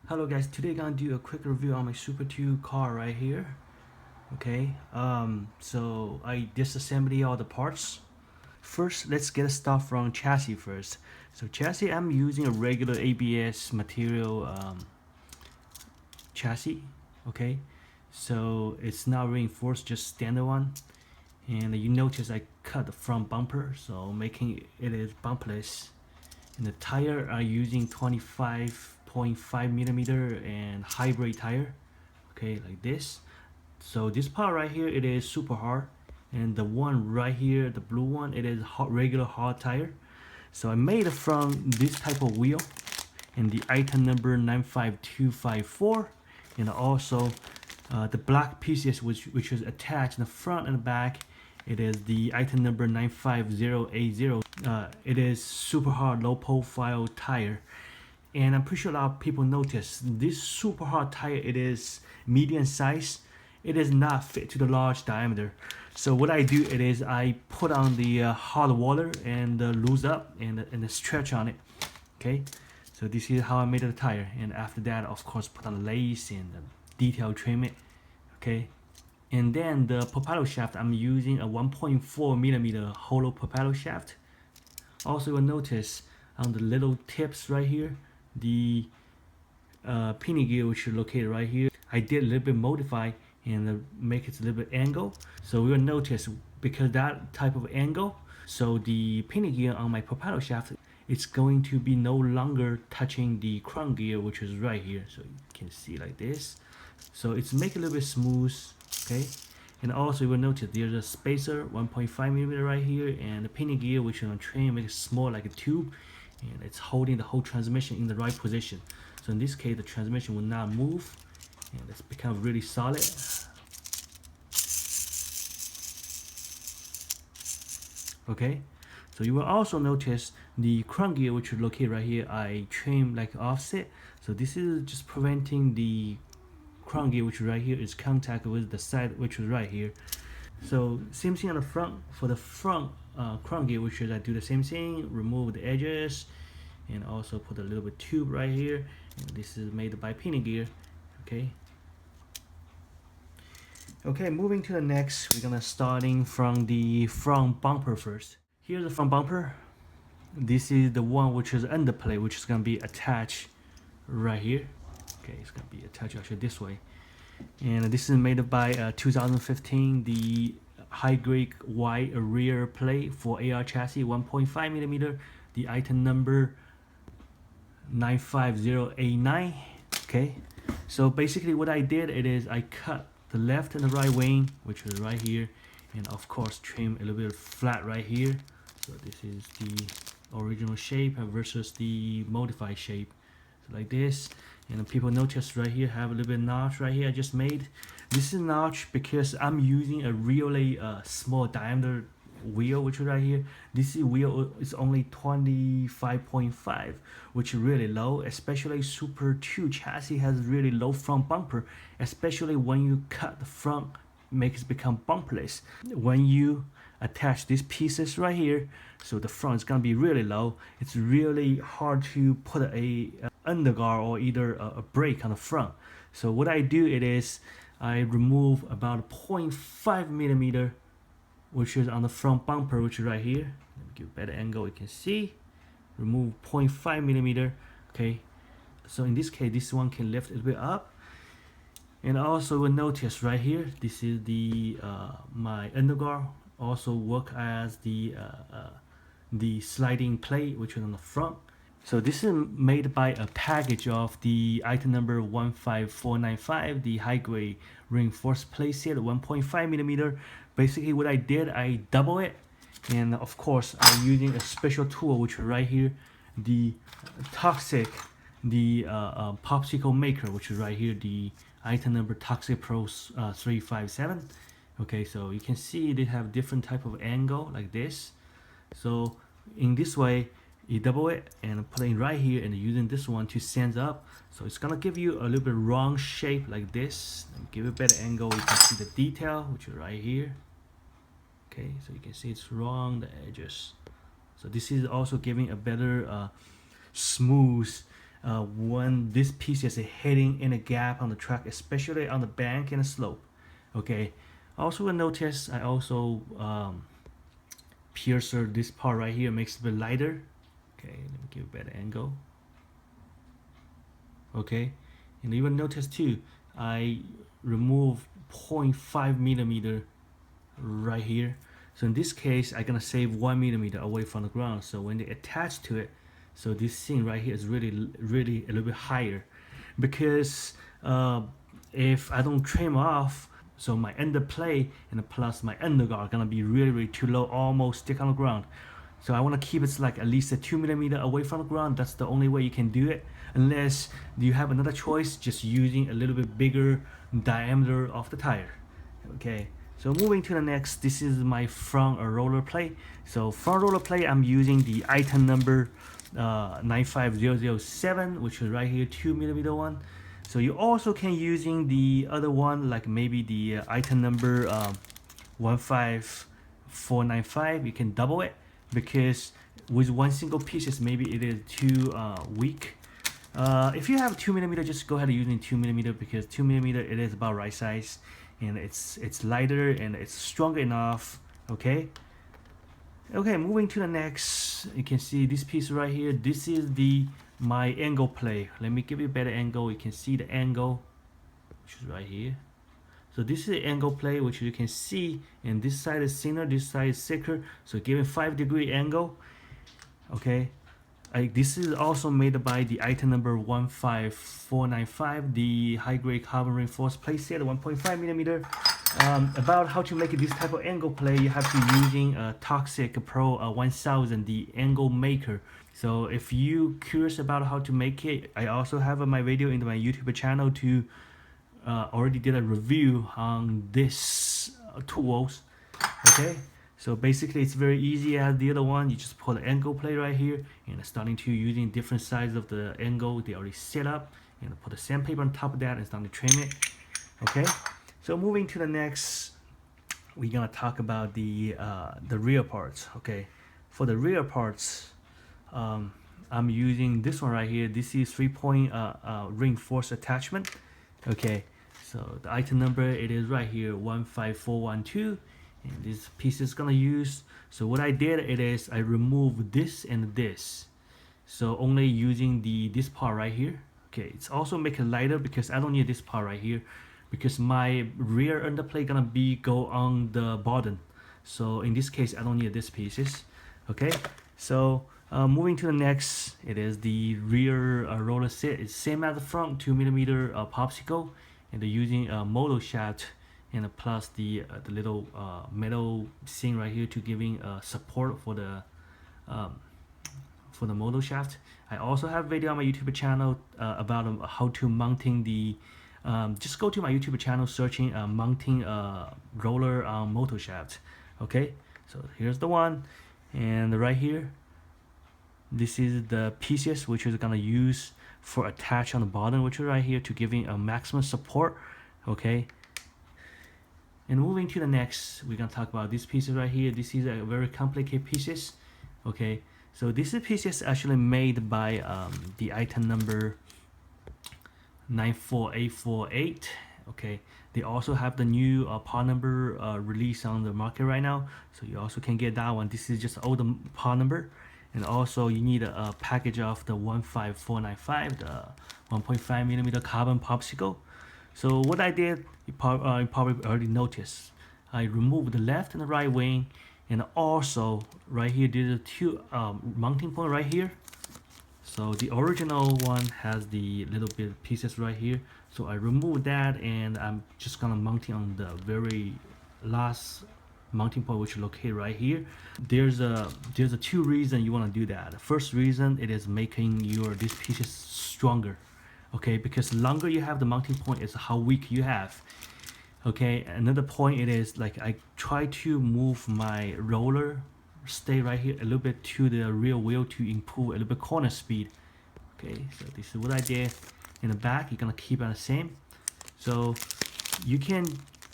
Hello guys, today I'm gonna do a quick review on my Super 2 car right here. Okay, so I disassembled all the parts. First, let's get started from chassis first. So chassis, I'm using a regular ABS material chassis. Okay, so it's not reinforced, just standard one. And you notice I cut the front bumper, so making it is bumperless. And the tire are using 25.5 millimeter and hybrid tire. Okay, like this. So this part right here, it is super hard, and the one right here, the blue one, it is hot, regular hard tire. So I made it from this type of wheel, and the item number 95254, and also the black pieces which is attached in the front and the back. It is the item number 95080. It is super hard, low profile tire. And I'm pretty sure a lot of people notice this super hard tire, it is medium size. It is not fit to the large diameter. So what I do it is I put on the hot water and loose up and stretch on it. Okay, so this is how I made the tire. And after that, of course, put on lace and detail trim it. Okay, and then the propeller shaft, I'm using a 1.4 millimeter hollow propeller shaft. Also, you'll notice on the little tips right here, the pinion gear which is located right here, I did a little bit modify and make it a little bit angle. So you'll notice because that type of angle, so the pinion gear on my propeller shaft, it's going to be no longer touching the crown gear which is right here. So you can see like this. So it's make it a little bit smooth. Okay, and also you will notice there's a spacer 1.5 millimeter right here, and the pinion gear which is on train makes it small like a tube, and it's holding the whole transmission in the right position. So in this case the transmission will not move, and it's become really solid. Okay, so you will also notice the crown gear which is located right here, I trim like offset. So this is just preventing the crown gear which is right here is contact with the side which is right here. So same thing on the front. For the front crown gear, which is I do the same thing, remove the edges and also put a little bit tube right here, and this is made by pinion gear. Okay, moving to the next, we're gonna starting from the front bumper first. Here's the front bumper. This is the one which is underplate, which is gonna be attached right here. Okay, it's gonna be attached actually this way, and this is made by 2015 the high grade white rear plate for AR chassis 1.5 millimeter, the item number 95089. Okay, so basically what I did it is I cut the left and the right wing which is right here, and of course trim a little bit flat right here. So this is the original shape versus the modified shape, so like this. And people notice right here have a little bit of notch right here I just made. This is notch because I'm using a really small diameter wheel which is right here. This wheel is only 25.5, which is really low, especially Super 2 chassis has really low front bumper, especially when you cut the front, makes it become bumperless. When you attach these pieces right here, so the front is gonna be really low. It's really hard to put a underguard or either a brake on the front. So what I do it is I remove about 0.5 millimeter which is on the front bumper, which is right here. Let me give a better angle, you can see. Remove 0.5 millimeter. Okay, so in this case this one can lift a little bit up. And also you'll notice right here, this is the my underguard also work as the sliding plate which is on the front. So this is made by a package of the item number 15495, the high grade reinforced plate set 1.5 millimeter. Basically what I did, I double it, and of course I'm using a special tool which is right here, the toxic, the popsicle maker which is right here, the item number Toxic Pro 357. Okay, so you can see they have different type of angle like this. So in this way you double it and put it right here, and using this one to stand up, so it's gonna give you a little bit wrong shape like this. And give it a better angle, you can see the detail which is right here. Okay, so you can see it's wrong, the edges. So this is also giving a better smooth when this piece is hitting in a gap on the track, especially on the bank and the slope. Okay, also you'll notice I also piercer this part right here, makes it a bit lighter. Okay, let me give a better angle. Okay, and you will notice too, I remove 0.5 millimeter right here. So in this case, I'm gonna save 1 millimeter away from the ground. So when they attach to it, so this thing right here is really a little bit higher, because if I don't trim off, so my underplay and plus my underguard are gonna be really too low, almost stick on the ground. So I want to keep it like at least a 2 millimeter away from the ground. That's the only way you can do it, unless you have another choice, just using a little bit bigger diameter of the tire. Okay, so moving to the next, this is my front roller plate. So front roller plate, I'm using the item number 95007, which is right here, 2 millimeter one. So you also can using the other one, like maybe the item number 15495. You can double it, because with one single piece, maybe it is too weak. If you have 2 millimeter, just go ahead and using 2 millimeter, because 2 millimeter it is about right size, and it's lighter and it's strong enough. Okay, moving to the next, you can see this piece right here. This is my angle plate. Let me give you a better angle. You can see the angle, which is right here. So this is the angle plate, which you can see, and this side is thinner, this side is thicker, so giving 5-degree angle. Okay, this is also made by the item number 15495, the high grade carbon reinforced plate set, 1.5 millimeter. About how to make this type of angle plate, you have to using a Toxic Pro 1000, the angle maker. So if you curious about how to make it, I also have my video in my YouTube channel to already did a review on this tools. Okay, so basically it's very easy as the other one. You just put the angle plate right here, and starting to using different sides of the angle they already set up, and put the sandpaper on top of that and starting to trim it. Okay, so moving to the next, we're gonna talk about the rear parts. Okay, for the rear parts, I'm using this one right here. This is 3-point reinforced attachment. Okay, so the item number, it is right here, 15412, and this piece is gonna use. So what I did, it is I removed this and this, so only using this part right here. Okay, it's also make it lighter, because I don't need this part right here, because my rear underplate gonna go on the bottom. So in this case, I don't need these pieces. Okay, so moving to the next, it is the rear roller set. It's same as the front, 2 millimeter popsicle, and they're using a motor shaft, and plus the little metal thing right here to giving support for the motor shaft. I also have a video on my YouTube channel about how to mounting the just go to my YouTube channel, searching mounting roller motor shaft. Okay, so here's the one, and right here, this is the pieces which is gonna use for attach on the bottom, which is right here to giving a maximum support. Okay, and moving to the next, we're gonna talk about these pieces right here. This is a very complicated pieces. Okay, so this is pieces actually made by the item number 94848. Okay, they also have the new part number release on the market right now, so you also can get that one. This is just older part number. And also you need a package of the 15495, the 1.5 millimeter carbon popsicle. So what I did, you probably already noticed, I removed the left and the right wing, and also right here there's two mounting point right here. So the original one has the little bit of pieces right here, so I removed that, and I'm just gonna mount it on the very last mounting point, which is located right here. There's a two reasons you want to do that. The first reason, it is making these pieces stronger. Okay, because the longer you have the mounting point is how weak you have. Okay, another point, it is like I try to move my roller stay right here a little bit to the rear wheel to improve a little bit corner speed. Okay, so this is what I did. In the back, you're gonna keep it the same. So you can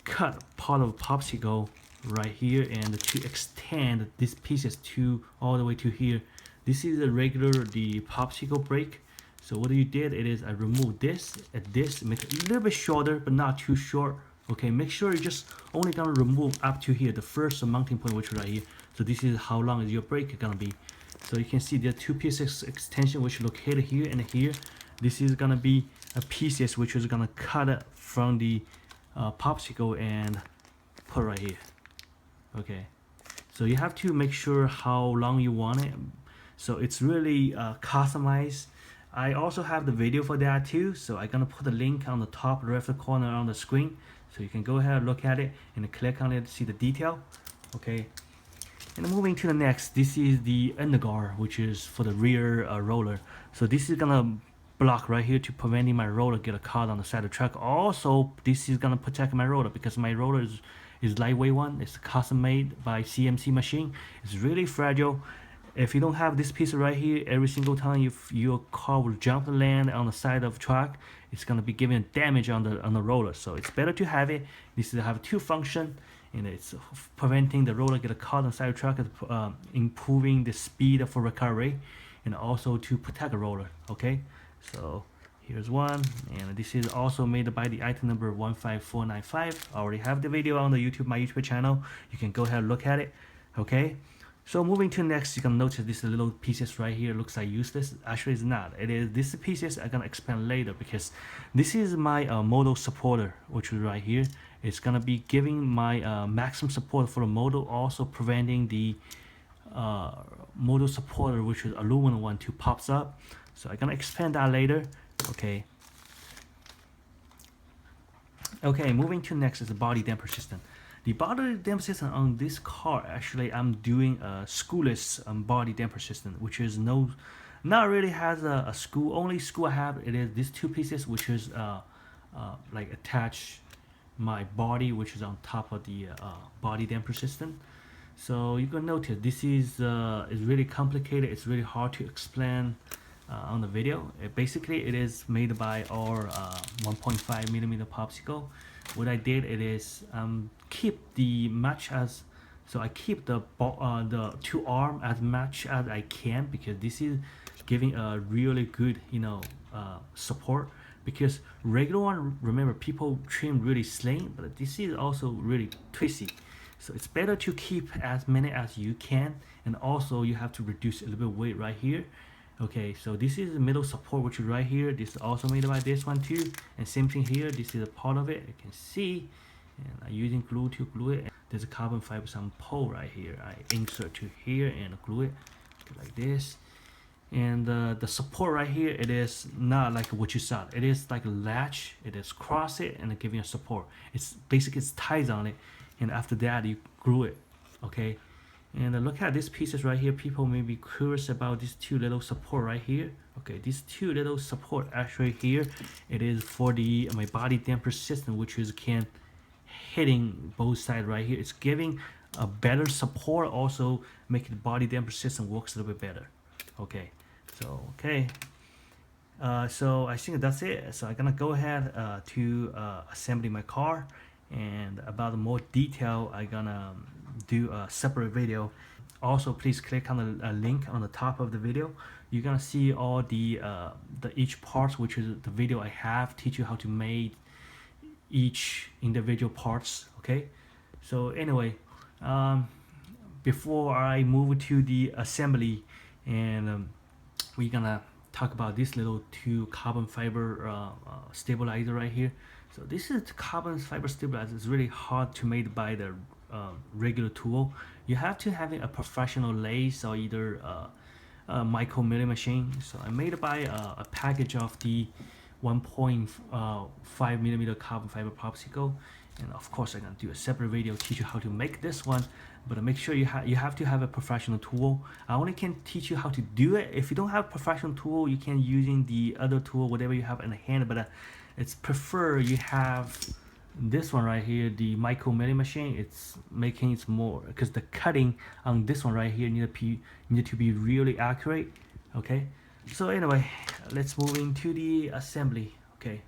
cut part of popsicle right here, and to extend these pieces to all the way to here. This is a regular the popsicle brake. So what you did it is I removed this and this, make it a little bit shorter but not too short. Okay, make sure you're just only gonna remove up to here, the first mounting point, which is right here. So this is how long is your brake gonna be. So you can see there are two pieces extension which are located here and here. This is gonna be a pieces which is gonna cut it from the popsicle and put right here. Okay, so you have to make sure how long you want it. So it's really customized. I also have the video for that too, so I'm gonna put the link on the top left corner on the screen, so you can go ahead and look at it and click on it to see the detail. Okay, and moving to the next, this is the underguard, which is for the rear roller. So this is gonna block right here to preventing my roller get caught on the side of the truck. Also, this is gonna protect my roller because my roller is lightweight one. It's custom made by CMC machine. It's really fragile. If you don't have this piece right here, every single time if your car will jump the land on the side of the truck, it's gonna be giving damage on the roller. So it's better to have it. This is have two function, and it's preventing the roller get caught on the side of the truck, improving the speed for recovery, and also to protect the roller. Okay, so here's one, and this is also made by the item number 15495. I already have the video on the my YouTube channel. You can go ahead and look at it. Okay. So moving to next, you can notice these little pieces right here looks like useless. Actually, it's not. It is these pieces I'm gonna explain later because this is my model supporter, which is right here. It's gonna be giving my maximum support for the model, also preventing the model supporter, which is aluminum one, to pops up. So I'm gonna expand that later. Okay. Okay, moving to next is the body damper system. The body damper system on this car, actually, I'm doing a screwless body damper system, which is not really has a screw. Only screw I have it is these two pieces, which is like attach my body, which is on top of the body damper system. So you can notice this is really complicated. It's really hard to explain on the video. Basically, it is made by our 1.5 millimeter popsicle. What I did it is keep the match as, so I keep the two arm as much as I can, because this is giving a really good support, because regular one, remember, people trim really slim, but this is also really twisty. So it's better to keep as many as you can, and also you have to reduce a little bit weight right here. Okay, so this is the middle support, which is right here. This is also made by this one too, and same thing here. This is a part of it, you can see, and I'm using glue to glue it. There's a carbon fiber some pole right here. I insert to here and glue it like this. And the support right here, it is not like what you saw. It is like a latch. It is cross it and giving a support. It's basically it's ties on it, and after that you glue it. Okay. And look at these pieces right here. People may be curious about these two little support right here. Okay, these two little support actually here, it is for the my body damper system, which is can hitting both sides right here. It's giving a better support, also making the body damper system works a little bit better. Okay, so so I think that's it. So I'm gonna go ahead to assembling my car, and about more detail I'm gonna do a separate video. Also, please click on the link on the top of the video. You're gonna see all the each parts, which is the video I have teach you how to make each individual parts. Okay, so anyway, before I move to the assembly, and we're gonna talk about this little two carbon fiber stabilizer right here. So this is the carbon fiber stabilizer. It's really hard to make by the regular tool. You have to have a professional lathe or either a micro milling machine. So I made it by a package of the 1.5 millimeter carbon fiber popsicle, and of course I'm gonna do a separate video teach you how to make this one. But make sure you have to have a professional tool. I only can teach you how to do it. If you don't have a professional tool, you can using the other tool, whatever you have in the hand. But it's prefer you have this one right here, the micro milling machine. It's making it more, because the cutting on this one right here need to be really accurate. Okay, so anyway, let's move into the assembly. Okay.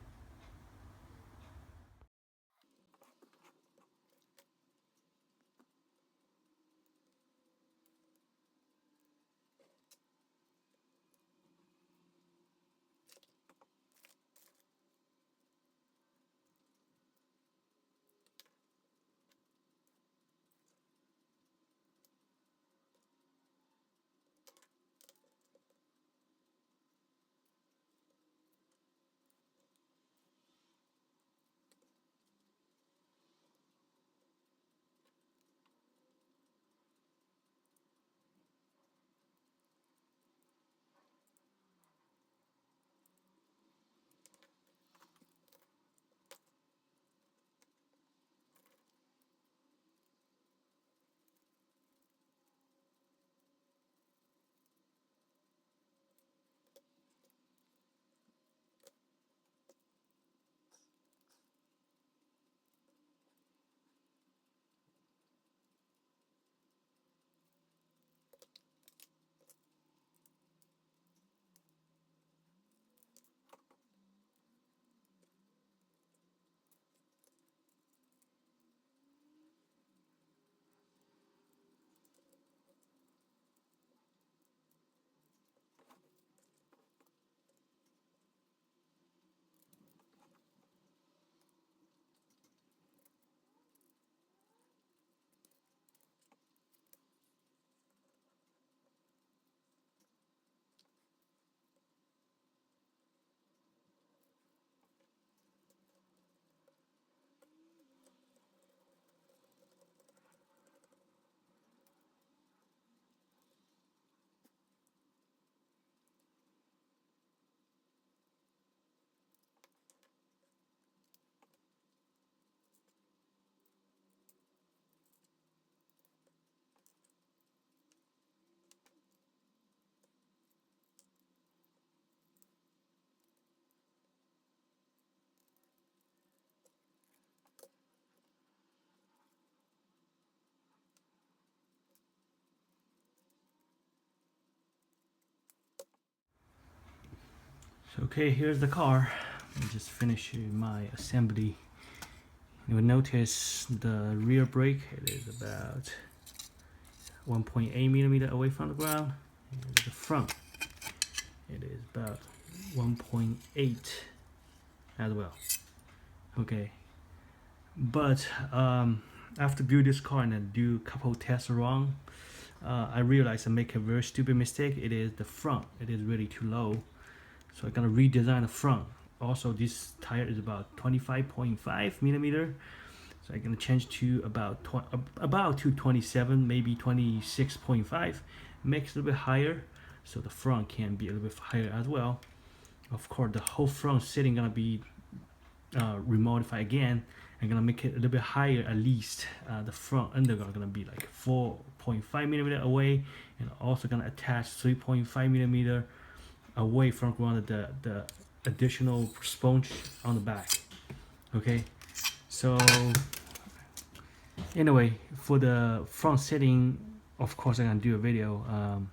So okay, here's the car. I just finished my assembly. You will notice the rear brake, it is about 1.8 millimeter away from the ground, and the front it is about 1.8 as well. Okay, but after build this car and then do a couple tests around, I realized I make a very stupid mistake. It is the front, it is really too low, so I'm gonna redesign the front. Also, this tire is about 25.5 millimeter, so I'm gonna change to about 227, maybe 26.5. Makes it a little bit higher, so the front can be a little bit higher as well. Of course, the whole front seating gonna be remodified again. I'm gonna make it a little bit higher, at least the front underguard gonna be like 4.5 millimeter away, and also gonna attach 3.5 millimeter away from ground the additional sponge on the back. Okay, so anyway, for the front seating, of course I'm gonna do a video.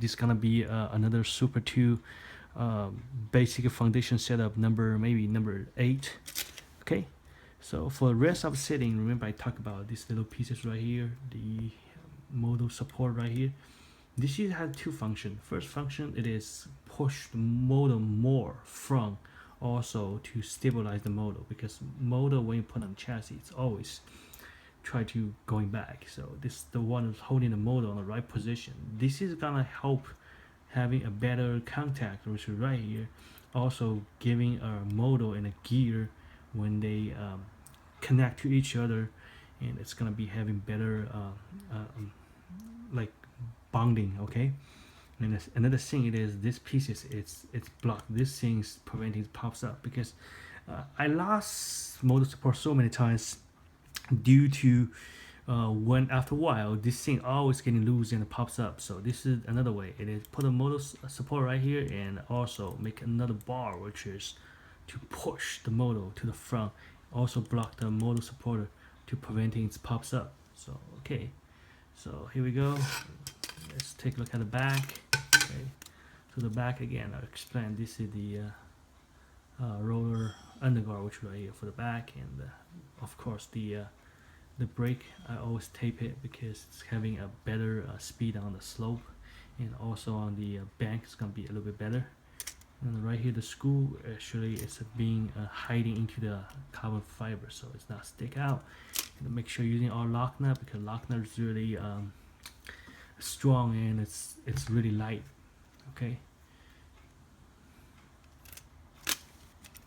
This is gonna be another Super 2 basic foundation setup maybe number 8. Okay, so for the rest of the setting, remember I talked about these little pieces right here, the motor support right here. This has two functions. First function, it is push the motor more from, also to stabilize the motor, because motor when you put on the chassis, it's always try to going back. So this is the one who's holding the motor on the right position. This is gonna help having a better contact, which is right here. Also giving a motor and a gear when they connect to each other, and it's gonna be having better like bonding. Okay, and another thing, it is this piece is it's blocked. This thing's preventing it pops up, because I lost motor support so many times due to when after a while this thing always getting loose and it pops up. So this is another way. It is put a motor support right here, and also make another bar which is to push the motor to the front, also block the motor supporter to preventing it pops up. So okay, so here we go. Let's take a look at the back. Okay, so the back again, I'll explain. This is the roller underguard, which is right here for the back, and of course the brake, I always tape it because it's having a better speed on the slope, and also on the bank it's gonna be a little bit better. And right here the screw, actually it's being hiding into the carbon fiber, so it's not stick out. And make sure you're using our lock nut, because lock nut is really strong and it's really light. Okay,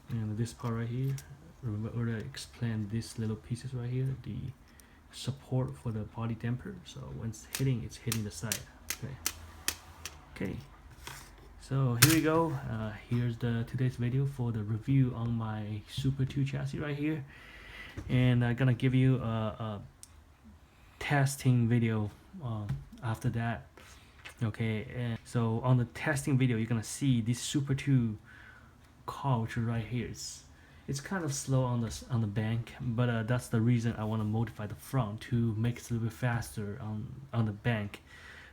and this part right here, remember I explained these little pieces right here, the support for the body damper. So when it's hitting the side. Okay, so here we go. Here's the today's video for the review on my Super 2 chassis right here, and I'm gonna give you a testing video after that. Okay, and so on the testing video you're gonna see this Super 2 car, which is right here. It's kind of slow on the bank, but that's the reason I want to modify the front to make it a little bit faster on the bank.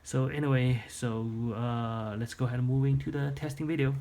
So anyway, so let's go ahead and move into the testing video.